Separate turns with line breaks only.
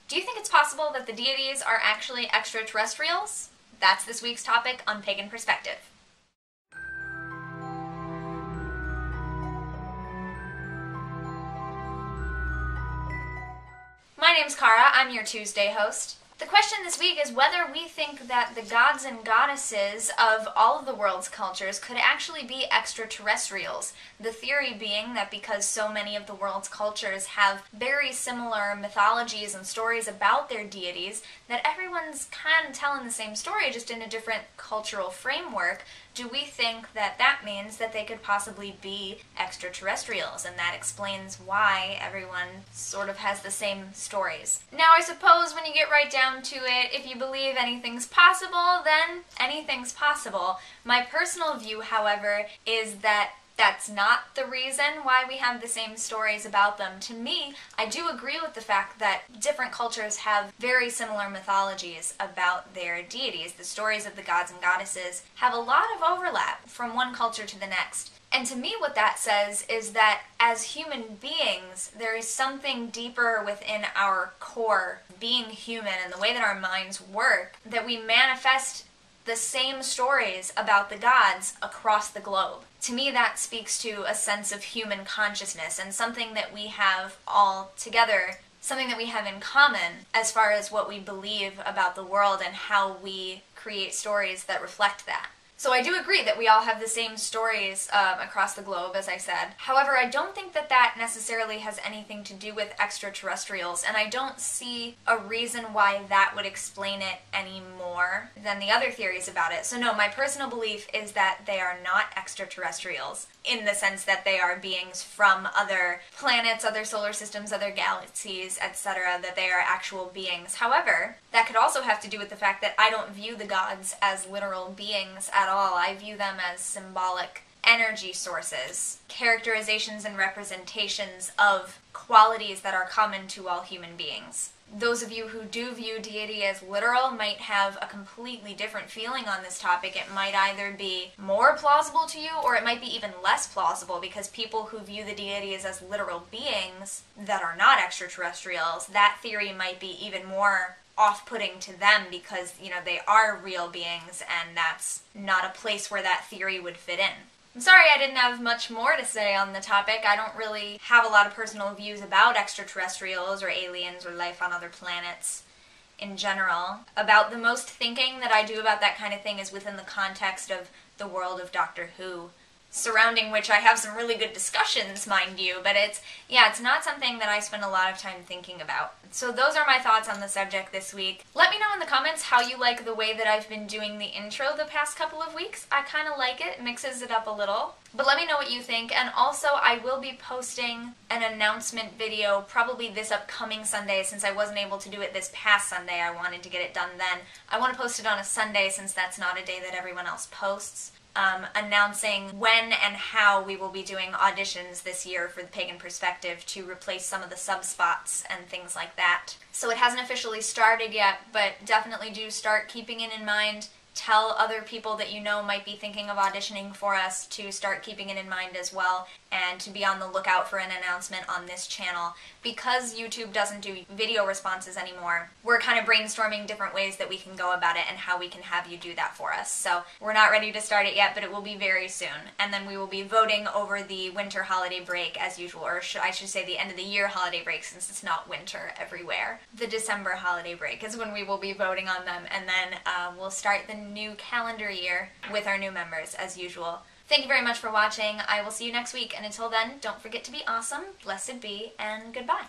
Do you think it's possible that the deities are actually extraterrestrials? That's this week's topic on Pagan Perspective. My name's Kara, I'm your Tuesday host. The question this week is whether we think that the gods and goddesses of all of the world's cultures could actually be extraterrestrials. The theory being that because so many of the world's cultures have very similar mythologies and stories about their deities, that everyone's kind of telling the same story just in a different cultural framework, do we think that that means that they could possibly be extraterrestrials, and that explains why everyone sort of has the same stories. Now, I suppose when you get right down to it, if you believe anything's possible, then anything's possible. My personal view, however, is that that's not the reason why we have the same stories about them. To me, I do agree with the fact that different cultures have very similar mythologies about their deities. The stories of the gods and goddesses have a lot of overlap from one culture to the next. And to me, what that says is that as human beings, there is something deeper within our core, being human and the way that our minds work, that we manifest the same stories about the gods across the globe. To me, that speaks to a sense of human consciousness and something that we have all together, something that we have in common as far as what we believe about the world and how we create stories that reflect that. So I do agree that we all have the same stories across the globe, as I said. However, I don't think that that necessarily has anything to do with extraterrestrials, and I don't see a reason why that would explain it any more than the other theories about it. So no, my personal belief is that they are not extraterrestrials, in the sense that they are beings from other planets, other solar systems, other galaxies, etc., that they are actual beings. However, that could also have to do with the fact that I don't view the gods as literal beings at all. I view them as symbolic energy sources, characterizations and representations of qualities that are common to all human beings. Those of you who do view deity as literal might have a completely different feeling on this topic. It might either be more plausible to you, or it might be even less plausible, because people who view the deities as literal beings that are not extraterrestrials, that theory might be even more off-putting to them because, you know, they are real beings and that's not a place where that theory would fit in. I'm sorry I didn't have much more to say on the topic. I don't really have a lot of personal views about extraterrestrials or aliens or life on other planets in general. About the most thinking that I do about that kind of thing is within the context of the world of Doctor Who, surrounding which I have some really good discussions, mind you, but it's not something that I spend a lot of time thinking about. So those are my thoughts on the subject this week. Let me know in the comments how you like the way that I've been doing the intro the past couple of weeks. I kind of like it, mixes it up a little. But let me know what you think, and also I will be posting an announcement video probably this upcoming Sunday. Since I wasn't able to do it this past Sunday, I wanted to get it done then. I want to post it on a Sunday since that's not a day that everyone else posts. Announcing when and how we will be doing auditions this year for the Pagan Perspective to replace some of the sub spots and things like that. So it hasn't officially started yet, but definitely do start keeping it in mind. Tell other people that you know might be thinking of auditioning for us to start keeping it in mind as well, and to be on the lookout for an announcement on this channel. Because YouTube doesn't do video responses anymore, we're kind of brainstorming different ways that we can go about it and how we can have you do that for us. So we're not ready to start it yet, but it will be very soon. And then we will be voting over the winter holiday break as usual, or I should say the end of the year holiday break, since it's not winter everywhere. The December holiday break is when we will be voting on them, and then we'll start the new calendar year with our new members as usual. Thank you very much for watching. I will see you next week, and until then, don't forget to be awesome, blessed be, and goodbye.